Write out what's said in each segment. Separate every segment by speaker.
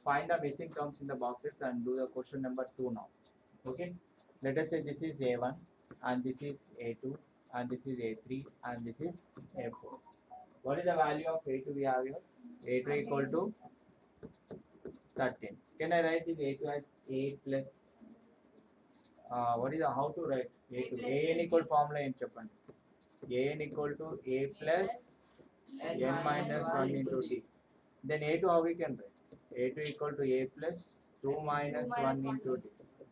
Speaker 1: find the missing terms in the boxes and do the question number 2 now. Okay, let us say this is A1 and this is A2 and this is A3 and this is A4. What is the value of A2 we have here? A2 equal to 13. Can I write this A2 as A plus what is the, how to write A2? AN equal formula in Japan. AN equal to A plus N minus 1 into T. Then A2 how we can write? A2 equal to A plus 2 minus 1 into D.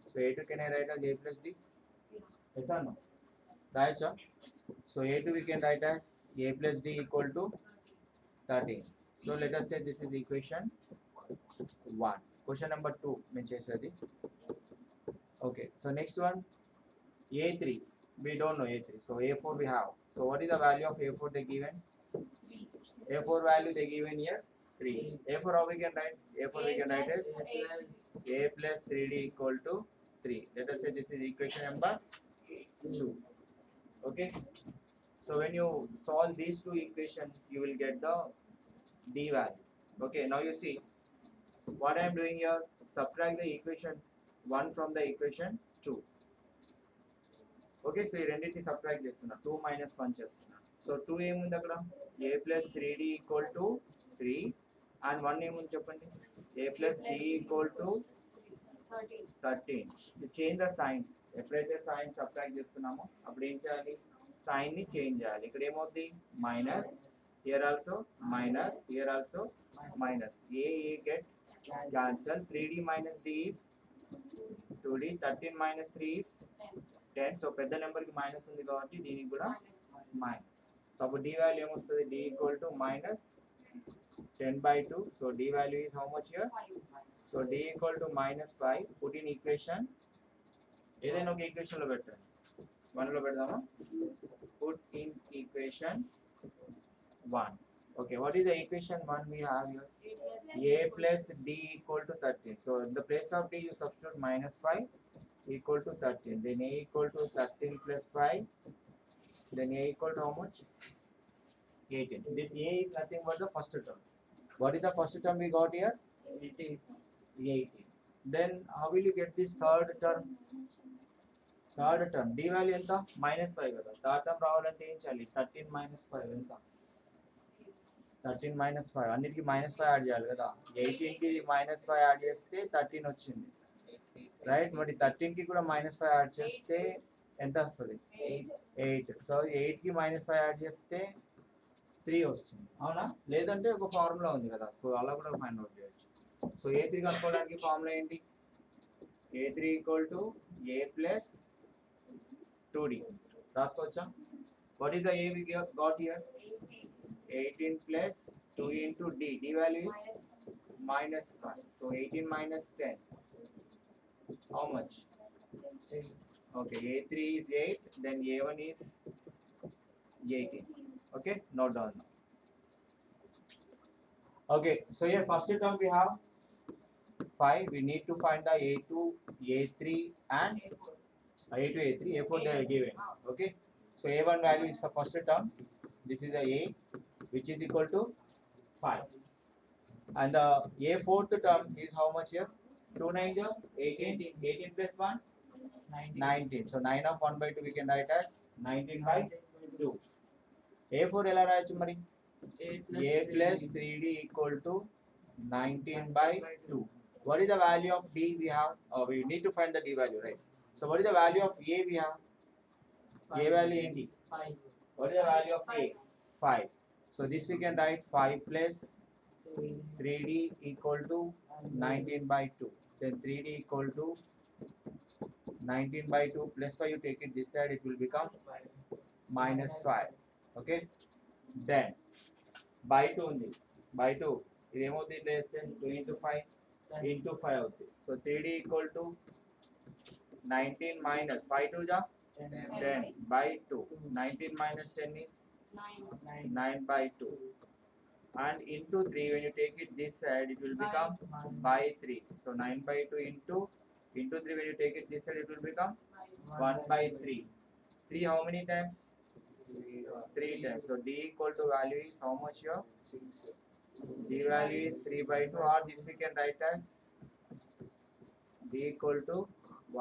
Speaker 1: So A2 can I write as A plus D? Yes or no? Right, sir? So A2 we can write as A plus D equal to 13. So let us say this is equation 1. Question number 2 mentions it. Okay, so next one A3. We don't know A3. So A4 we have. So what is the value of A4 they given? A4 value they given here 3. A4 how we can write? A4 we can write as A plus 3D equal to 3. Let us say this is equation number 2. Okay. So when you solve these two equations, you will get the D value. Okay. Now you see what I am doing here. Subtract the equation 1 from the equation 2. Okay so ఈ రెండింటిని subtract చేస్తున్నా 2 minus 1 చేస్తున్నా so 2 ఏముంది అక్కడ a plus 3d equal to 3 and 1 ఏముంది చెప్పండి a plus d equal to 13 change the science ఎప్పుడైతే science subtract చేస్తున్నామో అప్పుడు ఏం చేయాలి సైన్ ని చేంజ్ చేయాలి ఇక్కడ ఏమవుతుంది minus here also minus here also minus a get cancel 3d minus d is 2d 13 minus 3 is 10 so పెద్ద నెంబర్ కి మైనస్ ఉంది కాబట్టి దీనికి కూడా మైనస్ సో అప్పుడు d వాల్యూ ఏమొస్తుంది d equal to minus 10/2 so d value is how much here so d equal to minus 5 put in equation ఏదైనా ఒక ఈక్వేషన్ లో పెట్టండి 1 లో పెడదామా put in equation 1 okay what is the equation 1 we have here a plus d equal to 13 so in the place of d you substitute minus 5 equal to 13 then a equal to 13 plus 5 then a equal to how much 18 this a is nothing but the first term what is the first term we got here 18 then how will you get this third term d value enta minus 5 kada third term రావాలంటే ఏం చేయాలి 13 minus 5 ఎంత 13 minus 5 అన్నిటికి minus 5 add చేయాలి కదా 18 కి minus 5 add చేస్తే 13 వచ్చింది రైట్ మరి 13 కి కూడా minus 5 యాడ్ చేస్తే ఎంత వస్తుంది 8 సో 8 కి minus 5 యాడ్ చేస్తే 3 వస్తుంది అవునా లేదంటే ఒక ఫార్ములా ఉంది కదా సో అలా కూడా ఫైండ్ అవుట్ చేయొచ్చు సో a3 కనుక్కోవడానికి ఫార్ములా ఏంటి a3 equal to a plus 2d రాసుకోవచ్చా what is the a we got here 18 plus 2 into d value is minus 5 so 18 minus 10 how much okay a3 is 8 then a1 is 18 okay note down now okay so here first term we have 5 we need to find the a2 a3 and a2 a3 a4 they are given okay so a1 value is the first term this is a which is equal to 5 and the a fourth term is how much here 2 9 18 plus 1 19 so 9 of 1/2 we can write as 19/2 a4 ఎలా రాయొచ్చు మరి a plus 3d equal to 19/2 what is the value of d we have we need to find the d value right so what is the value of a we have a value ఏంటి 5 what is the value of a 5 so this we can write 5 plus 3d equal to 19/2 then 3d equal to 19/2 plus 5 you take it this side it will become minus 5 okay then by 2 undi by 2 ఇది ఏమవుతుంది ఇట్లా చేస్తే 2 into 5 into 5 అవుతుంది so 3d equal to 19 minus 5 2 ja 10/2 19 minus 10 is 9/2 and into 3 when you take it this side it will become by 3 so 9/2 into 3 when you take it this side it will become 1/3 3 how many times 3 times so d equal to value is how much here D value is 3 by 2, or this we can write as D equal to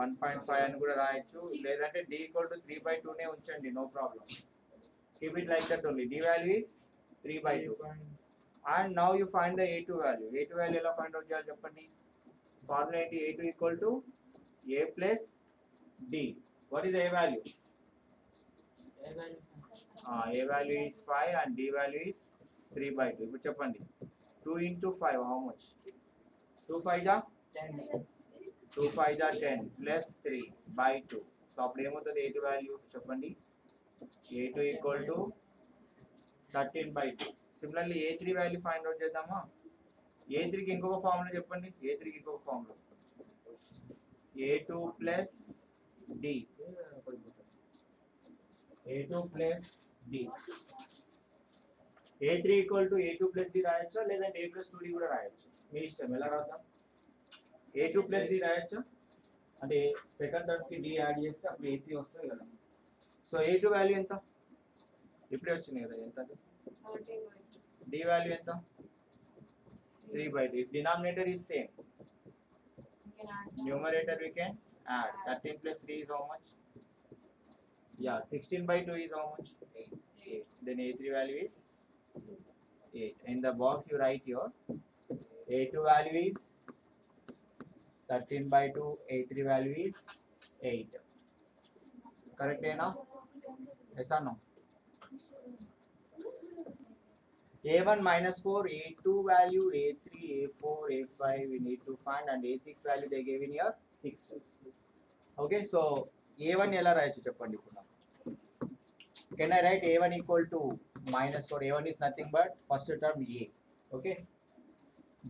Speaker 1: 1.5 అని కూడా రాయొచ్చు, లేదంటే D equal to 3 by 2 నే ఉంచండి, no problem. Keep it like that only. D value is 3 by 2. And now you find the A2 value. A2 value ఎలా find out చేయాలి చెప్పండి. Formula ఏంటి? A2 equal to A plus D. What is the A value? A value is 5 and D value is 3 by 2. ఇప్పుడు చెప్పండి. 2 into 5 how much? 2 5 are 10. 2 5 are 10 plus 3 by 2. So అప్పుడు ఏమవుతుంది A2 value చెప్పండి. A2 equal to 13 by 2. Similarly A3 value find out చేద్దామా? A3 కి ఇంకొక formula చెప్పండి. A3 కి ఇంకొక formula A2 plus D. A2 plus D. A3 equal to A2 plus D రాయొచ్చా, లేదంటే A plus 2D కూడా రాయొచ్చు, మీ ఇష్టం. ఎలా రాద్దాం? A2 plus D రాయొచ్చా, అంటే సెకండ్ టర్మ్ కి D యాడ్ చేస్తే అప్పుడు A3 వస్తుంది కదా. సో A2 వాల్యూ ఎంత? ఇప్పుడే వచ్చింది కదా, ఎంత? D వాల్యూ ఎంత? 3 by 2. If denominator is same, numerator we can add. 13 plus 3 is how much? Yeah, 16 by 2 is how much? 8. Then A3 value is 8. In the box you write your A2 value is 13 by 2, A3 value is 8. Correct enough? Yes or no? A1 minus 4, A2 value, A3, A4, A5 we need to find, and A6 value they gave in here 6. Okay, so A1 ఎలా రాయొచ్చు చెప్పండి ఇప్పుడు నాకు. Can I write A1 equal to minus 4? A1 is nothing but first term A. Okay.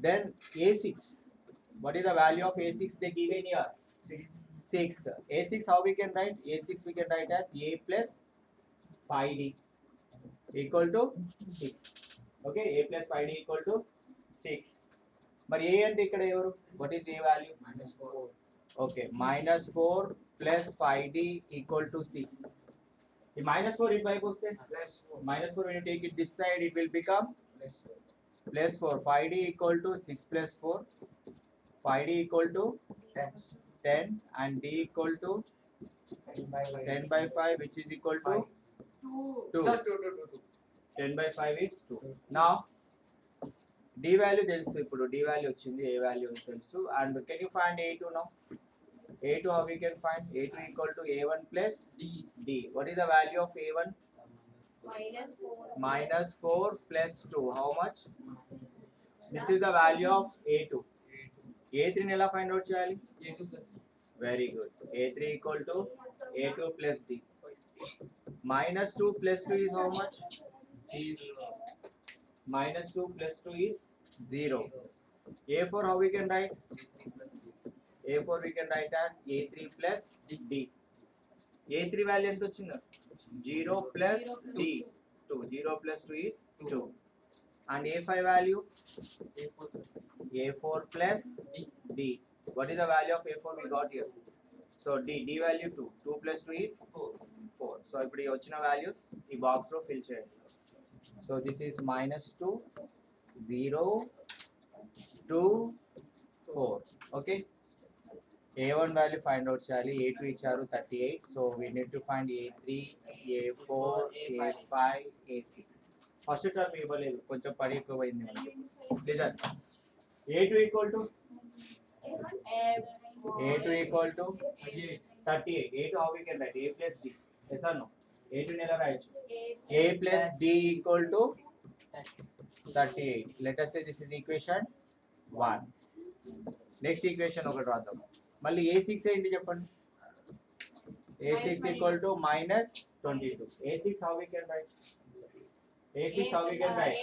Speaker 1: Then A6. What is the value of A6 they give in here? 6. A6 how we can write? A6 we can write as A plus 5D equal to 6. Okay, A plus 5D equal to 6. మరి A అంటే ఇక్కడ ఎవరు? What is A value? -4. Okay, -4 plus 5D equal to 6. The -4 ఇటు వైపు వస్తే -4 when you take it this side it will become +4. 5D equal to 6 plus 4. 5D equal to 10 and D equal to 10 by 5 which is equal to 2. 10 by 5 is 2. Now D value తెలుసు, ఇప్పుడు D value వచ్చింది, A value తెలుసు. And can you find A2 now? A2 how we can find? A2 equal to A1 plus D. What is the value of A1? -4 plus 2. How much? This is the value of A2. A3 ని ఎలా find out చేయాలి? Very good. A3 equal to A2 plus D. -2 plus 2 is how much? -2 plus 2 is 0. A4 how we can write? A4 we can write as A3 plus D. A3 value ఎంత వచ్చింది? 0 plus D. 2. 0 plus 2 is 2. And A5 value? A4 plus D. What is the value of A4 we got here? So D value 2. 2 plus 2 is 4. So ఇప్పుడు ఈ వచ్చిన values ఈ box లో fill చేయండి. So this is -2, 0, 2, 4. Okay. A1 value find out చేయాలి. A2 ఇచ్చారు 38. So we need to find A3, A4, A5, A6. First term ఇవ్వలేదు, కొంచెం పడి ఎక్కువ పోయింది మనకి. Listen. A2 equal to A2 equal to 38. A2 how we can write? A plus D. Yes or no? A2 ని ఎలా రాయొచ్చు? A plus D equal to 38. Let us say this is equation 1. Next equation ఒకటి రాద్దాం. మళ్ళీ A6 ఏంటి చెప్పండి? A6 equal to -22. A6 how we can write? A6 how we can write?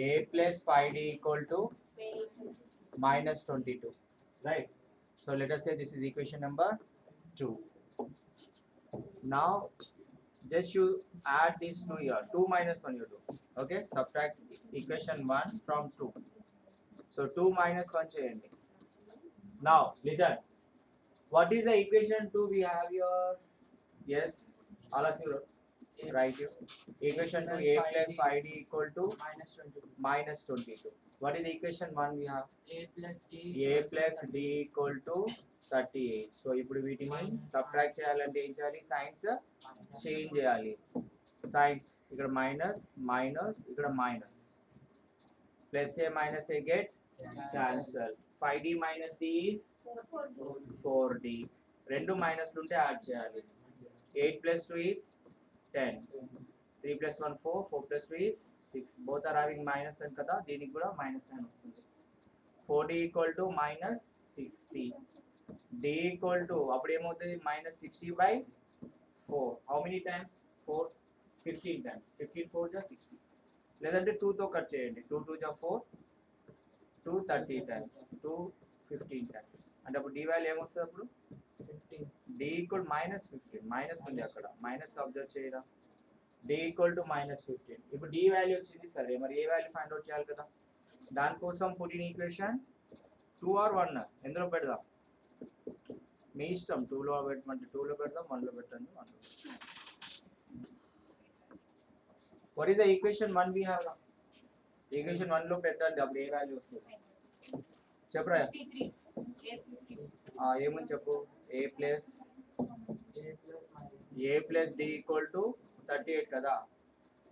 Speaker 1: A plus 5D equal to -22. Right? So let us say this is equation number 2. Now just you add these two here. 2 minus 1 you do. Okay? Subtract equation 1 from 2. So 2 minus 1 cheyandi. Now listen. What is the equation 2 we have here? Yes, all of you. Right here. Equation 2 a plus 5d equal to minus 22. What is the equation 1 we have? A plus d equal to 38. So ఇప్పుడు వీటిని subtract చేయాలంటే ఏం చేయాలి? Signs change చేయాలి. Signs ఇక్కడ minus minus ఇక్కడ minus plus a minus a get cancel 5d minus d is 4d. రెండు మైనస్లు ఉంటే యాడ్ చేయాలి. 8 plus 2 is 10. 3 plus 1 4. 4 plus 2 is 6. Both are having minus sign kada. దీనికి కూడా minus sign వస్తుంది. 4d equal to minus 60. d equal to అప్పుడు ఏమవుతుంది? minus 60 by 4. How many times? 4. 15 times. 15 4 ja 60. లేదంటే 2 తో కట్ చేయండి. 2 2 ja 4. 2 30 times. 2 15 times. అంటే అప్పుడు d వాల్యూ ఏమొస్తుంది అప్పుడు? 15. d equal minus 15. మైనస్ ఉంది అక్కడ. మైనస్ అబ్జర్వ్ చేయరా? d equal to minus 15. ఇప్పుడు d వాల్యూ వచ్చింది సరే, మరి ఏ వాల్యూ ఫైండ్ అవుట్ చేయాలి కదా. దానికోసం పుట్ ఇన్ ఈక్వేషన్ 2 or 1 ఎందులో పెడదాం? మీ ఇష్టం. 2 లో పెట్టమంటే 2 లో పెడదాం, 1 లో పెట్టండి 1 లో. What is the equation 1 we have? Equation 1 లో పెట్టండి, అప్పుడు ఏ వాల్యూ వస్తుంది చెప్పరా? 53. ఏమని చెప్పు? a plus d equal to 38 కదా.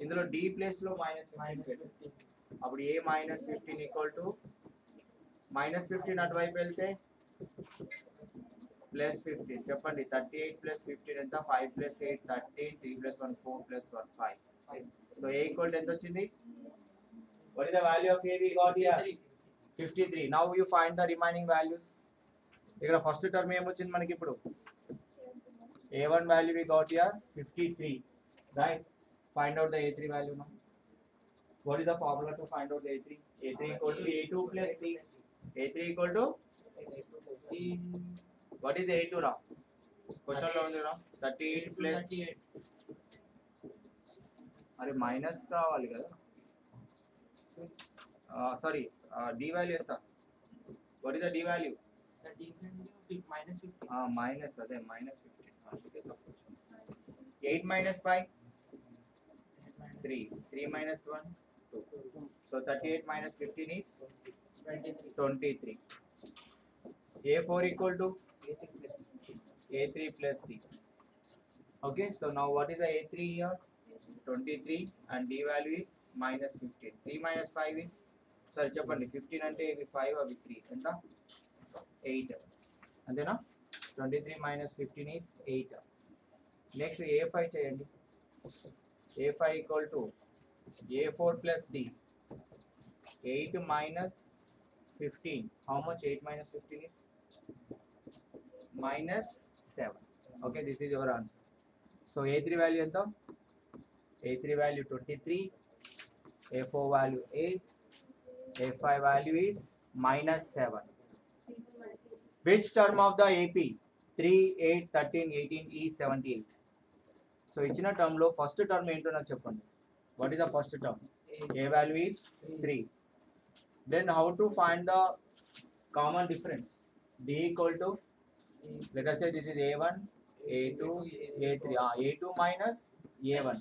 Speaker 1: ఇందులో d ప్లేస్ లో మైనస్ 15 అప్పుడు a minus 15 equal to minus 15 అటువైపు వెళ్తే plus 15. చెప్పండి 38 plus 15 ఎంత? 5 plus 8 13. 3 plus 1 4 plus 1 5. So a equal to ఎంత వచ్చింది? What is the value of a we got here? 53. Now you find the remaining values. ఇక్కడ first term ఏమొచ్చింది మనకి ఇప్పుడు? a1 value we got here 53, right? Find out the a3 value now. What is the formula to find out the a3? a3 equal to a2 plus 3. a3 equal to what is a2 ra? Question lo undi ra 38 plus 38. అరే minus కావాలి కదా. Sorry d value ఎంత? what is the d value? minus 15. Minus అదే minus 15. 8 minus 5 3. 3 minus 1 2. So 38 minus 15 is 23. a4 equal to a3 plus 3. Okay, so now what is the a3 here? 23 and d value is minus 15. 3 minus 5 is sorry చెప్పండి 15 అంటే ఇవి 5 అవి 3 ఎంత? 8 అంతేనా? 23 minus 15 is 8. Next a5 చేయండి. a5 equal to a4 plus d. 8 minus 15. How much 8 minus 15 is? Minus 7. Okay, this is your answer. So a3 value ఎంత? a3 value 23. a4 value 8. a5 value is minus 7. Which term of the AP? 3, 8, 13, 18 is 78. So ఇచ్చిన term లో first term ఏంటో నాకు చెప్పండి. What is the first term? A value is 3. Then how to find the common difference? D equal to, let us say this is A1, A2, A3. A2 minus A1.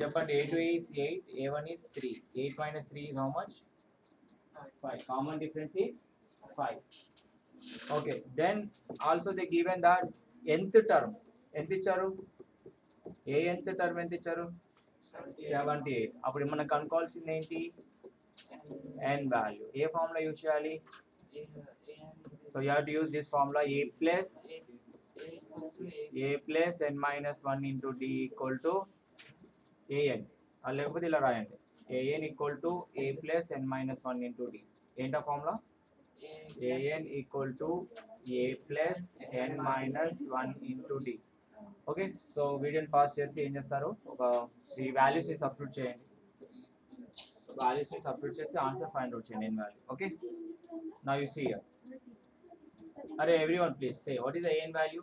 Speaker 1: చెప్పండి A2 is 8, A1 is 3. 8 minus 3 is how much? 5. Common difference is 5. Okay, then also they given that nth term ఎంత ఇచ్చారు? ఏ nth term ఎంత ఇచ్చారు? 78. అప్పుడు మనం కనుక్కోవాల్సింది ఏంటి? n value. ఏ ఫార్ములా యూజ్ చేయాలి? So you have to use this formula a plus n minus 1 into d equal to an. లేకపోతే ఇలా రాయండి an equal to a plus n minus 1 into d. ఏంటా formula? an equal to a plus n minus 1 into d. Okay, so వీడియోని pass చేసి ఏం చేస్తారు? ఈ వాల్యూస్ని సబ్స్టిట్యూట్ చేయండి. వాల్యూస్ని సబ్స్టిట్యూట్ చేసి ఆన్సర్ ఫైండ్ అవుట్ చేయండి n value. Okay, now you see here. అరే everyone please say what is the an value?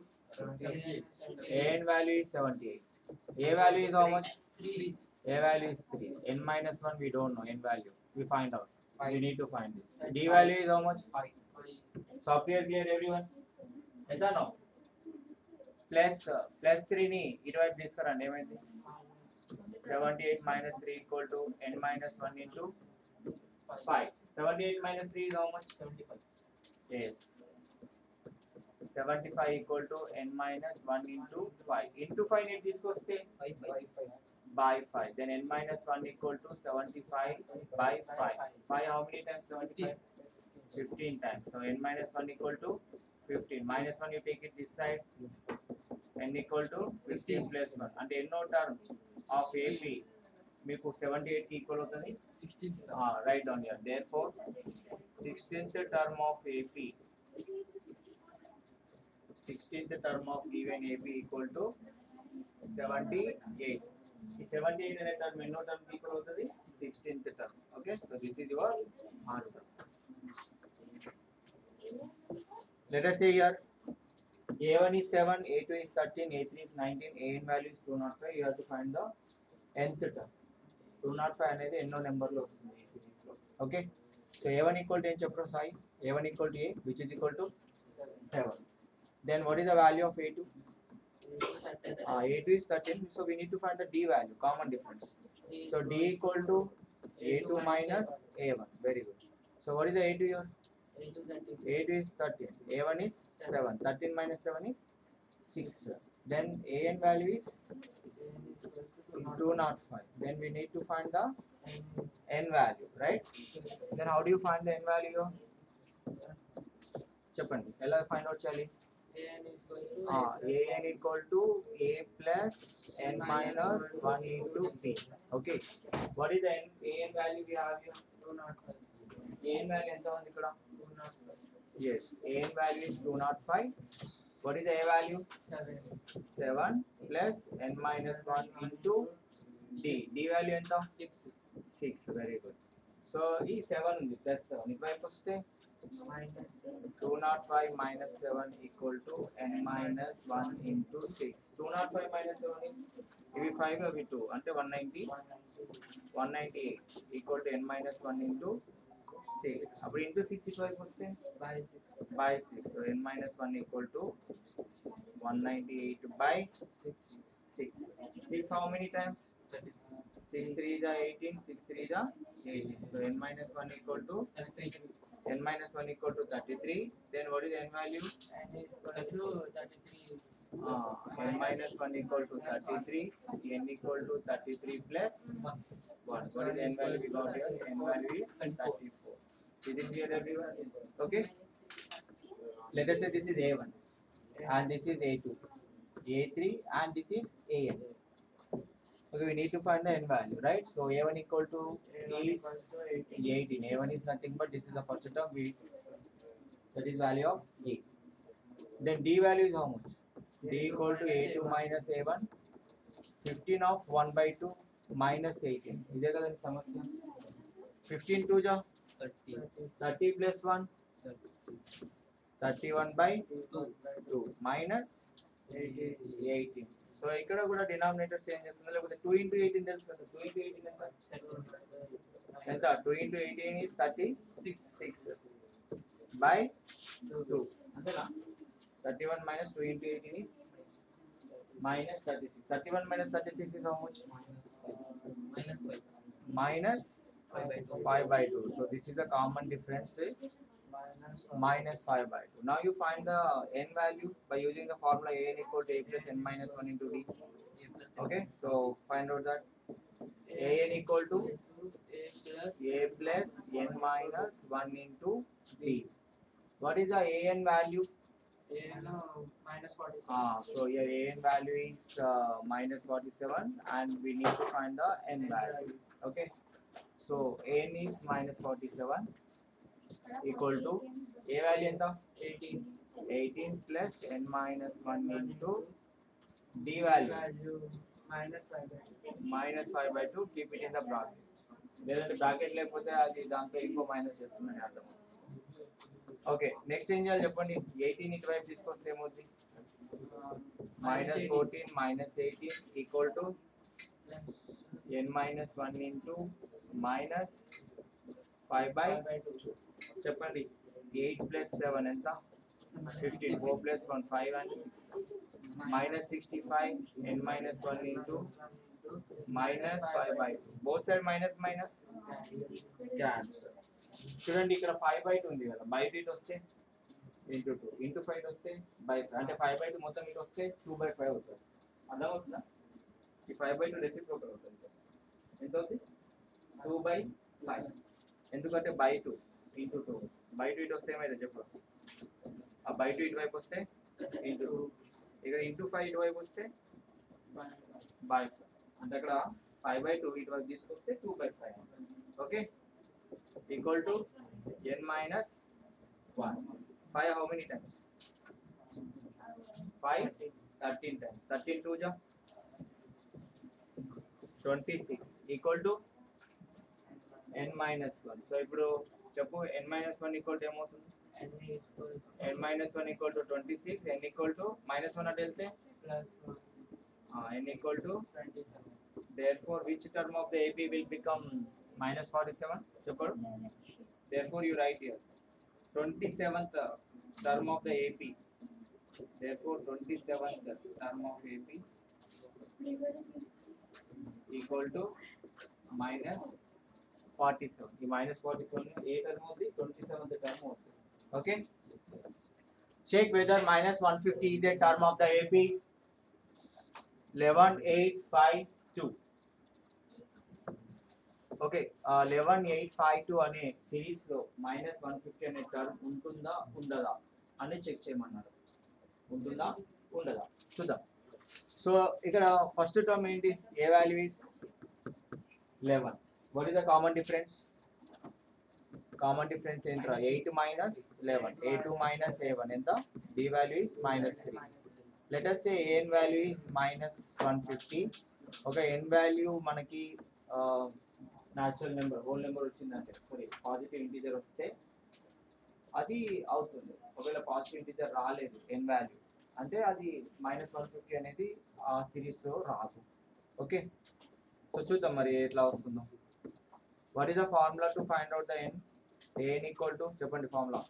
Speaker 1: an value is 78. a value is how much? 3. a value is 3. n minus 1 we don't know n value. We find out. We need to find this. d value is how much? 5. So clear everyone? Yes or no? Plus 3ని ఇటువైపు తీసుకురండి. ఏమైంది? 78 minus 3 equal to n minus 1 into 5. 78 minus 3 is how much? 75. Yes. 75 equal to n minus 1 into 5. Into 5 need తీసుకొస్తే by 5. Then n minus 1 equal to 75 by 5. 5 how many times? 75? 15 times. So n minus 1 equal to 15. Minus 1 you take it this side. n equal to 15 plus 1. అంటే ఎన్నో term of AP మీకు 78 కి equal అవుతుంది 16th. Right down here. Therefore 16th term of AP, 16th term of given AP equal to 78. ఈ 78 అనే term ఎన్నో term కి equal అవుతుంది 16th term. Okay, so this is your answer. Let us say here A1 is 7, A2 is 13, A3 is 19, AN value is 205. You have to find the nth term. 205 అనేది ఎన్నో number లో వస్తుంది ఈ series లో. Okay, so A1 equal to ఏం చెప్పరు Sai? A1 equal to A which is equal to 7. Then what is the value of A2? A2 is 13, so we need to find the D value, common difference. So D equal to A2 minus A1. Very good. So what is the A2 here? A2 is 13, A1 is 7. 13 minus 7 is 6. Then AN value is 205. Then we need to find the N value, right? Then how do you find the N value here? చెప్పండి, ఎలా find out చేయాలి? AN equal to A plus N minus 1 into D. Okay, what is the AN value we have here? 205. AN value ఎంత ఉంది ఇక్కడ? 205. Yes, AN value is 205. What is the A value? 7 plus N minus 1 into D. D value ఎంత? 6. Very good. So ఈ 7 ఉంది, plus 7 ఇటువైపు వస్తే -205 minus 7 equal to N minus 1 into 6. 205 minus 7 is ఇవి 5 అవి 2 అంటే 198 equal to N minus 1 into 6. అప్పుడు into 6 ఇటువైపు వస్తే by 6. So N minus 1 equal to 198 by 6. 6 how many times? 6 3 is 18, 6 3 is 18. So N minus 1 equal to N minus 1 equal to 33. Then what is N value? N minus 1 equal to 33. N equal to 33 plus 1. What is N value we got here? N value is 34. Is it clear everyone? Okay. Let us say this is A1 and this is A2, A3 and this is AN. Okay, we need to find the N value, right? So A1 equal to is 18. A1 is nothing but this is the first term, that is value of A. Then D value is how much? D equal to A2 minus A1. 15 of 1 by 2 minus 18. ఇదే కదండి సమస్య. 15 2 జా 30 plus 1 31 by 2 minus 18. So ఇక్కడ కూడా denominators ఏం చేస్తుంది, లేకపోతే 2 into 18 తెలుసు కదా. 2 into 18 ఎంత? 2 into 18 is 36 by 2 అంతేనా? 31 minus 2 into 18 is minus 36. 31 minus 36 is how much? Minus 5 by 2. So this is a common difference is minus 5 by 2. Now you find the N value by using the formula AN equal to A plus N minus 1 into D. Okay, so find out that AN equal to A plus N minus 1 into D. What is the AN value?
Speaker 2: Minus 47.
Speaker 1: So your AN value is minus 47 and we need to find the N value. Okay, so AN is minus 47 equal to A value enta 18 plus N minus 1 into D value minus 5 by 2. Keep it in the bracket. లేదంటే bracket లేకపోతే అది దాంట్లో ఇంకో minus చేస్తుందని అర్థం. Okay, next ఏం చేయాలి చెప్పండి. 18 ఇటువైపు తీసుకొస్తే ఏమవుతుంది? -14 minus 18 equal to N minus 1 into minus 5 by 2. చెప్పండి 8 plus 7 ఎంత? 15. 4 plus 1, 5 and 6. Minus 65, n minus 1 into minus 5 by 2. Both side minus minus cancel. చూడండి ఇక్కడ 5 by 2 ఉంది కదా, బై 2 ఇటు వస్తే ఇంటూ 2 ఇంటూ 5 వస్తే బై 5, అంటే 5 by 2 మొత్తం ఇటు వస్తే 2 by 5 అవుతుంది. అర్థమవుతుందా? ఈ 5 by 2 రెసిప్రోకల్ అవుతుంది. ఎంత అవుతుంది? 2 by 5. ఎందుకంటే బై 2 ఇంటూ 2, బై 2 ఇటు వస్తే ఏమైతే చెప్పు, ఆ బై 2 ఇటువైపు వస్తే ఇంటూ 2, ఇక్కడ ఇంటూ 5 ఇటువైపు వస్తే బై 5, అంటే అక్కడ 5 by 2 ఇటువైపు తీసుకొస్తే 2 by 5. Okay, equal to n minus 1. 5 how many times? 5 13 times. 13 2 ja 26 equal to n minus 1. So ఇప్పుడు చెప్పు n minus 1 equal to ఏమవుతుంది? n minus 1 equal to 26. n equal to minus 1 అటు వెళ్తే
Speaker 2: plus
Speaker 1: n equal to
Speaker 2: 27.
Speaker 1: therefore which term of the AP will become minus 47? చెప్పు. Therefore you write here 27th term of the AP. Therefore 27th term of AP equal to minus 47. ఈ minus 47 ఏ term అవుతుంది? 27th term వస్తుంది. Okay, check whether minus 150 is a term of the AP. 11852. Okay, 11852 అనే series లో minus 150 అనే term ఉంటుందా ఉండదా అని check చేయమన్నారు. ఉంటుందా ఉండదా చూద్దాం. సో ఇక్కడ ఫస్ట్ టర్మ్ ఏంటి? A value is 11. What is the common difference? Common difference ఏంట్రా? 8 minus 11. a2 minus a1 ఎంత? d value is -3. Let us say n value is -150. ఒక n వాల్యూ మనకి న్యాచురల్ నెంబర్, హోల్ నెంబర్ వచ్చిందంటే, sorry positive integer వస్తే అది అవుతుంది. ఒకవేళ positive integer రాలేదు n వాల్యూ అంటే అది -150 అనేది ఆ సిరీస్లో రాదు. ఓకే, సో చూద్దాం మరి ఎట్లా వస్తుందో. What is the formula to find out the n? an equal to చెప్పండి formula.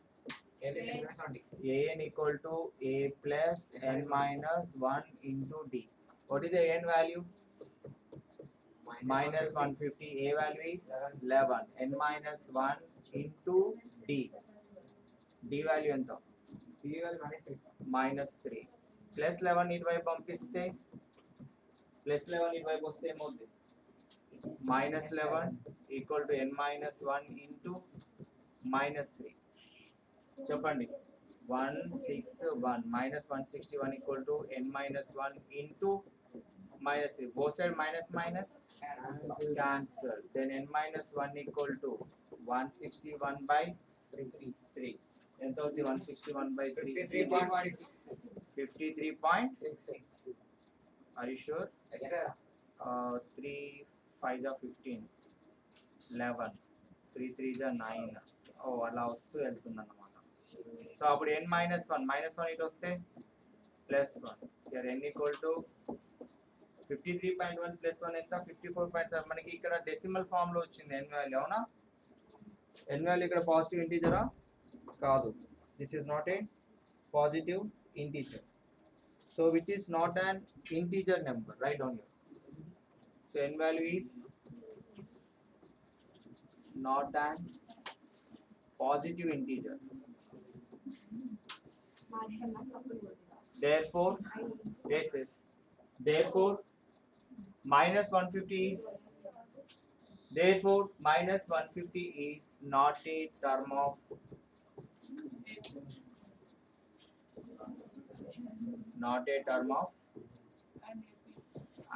Speaker 1: an equal to a plus n minus 1 into d. What is the n value? minus 150. a value is 11. n minus 1 into d. d value ఎంత? d value -3. Plus 11 ఇటువైపు పంపిస్తే, plus 11 ఇటువైపు వస్తే ఏమవుతుంది? -11 equal to n minus 1 into -3. చెప్పండి. 161 -161 equal to n minus 1 into -3. Both side minus minus cancel. Then n minus 1 equal to 161 by 3. ఎంత అవుతుంది? 161 by 3. 53.66. Are you sure?
Speaker 2: Yes sir.
Speaker 1: 3 5 are 15. 11. 3 3 are 9. Oh, అలా వస్తూ వెళ్తుంది అన్నమాట. సో అప్పుడు n minus 1 ఇటు వస్తే +1. here n equal to 53.1 plus 1 ఎంత? 54.7. మనకి ఇక్కడ డెసిమల్ ఫామ్ లో వచ్చింది n వాల్యూ. అవునా? n వాల్యూ ఇక్కడ పాజిటివ్ ఇంటీజరా? కాదు. This is not a positive integer. So which is not an integer number. Right down here. So n value is not an positive integer. Therefore, yes. Therefore, -150 is not a term of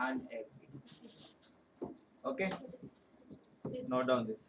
Speaker 1: an AP. Okay, note down this.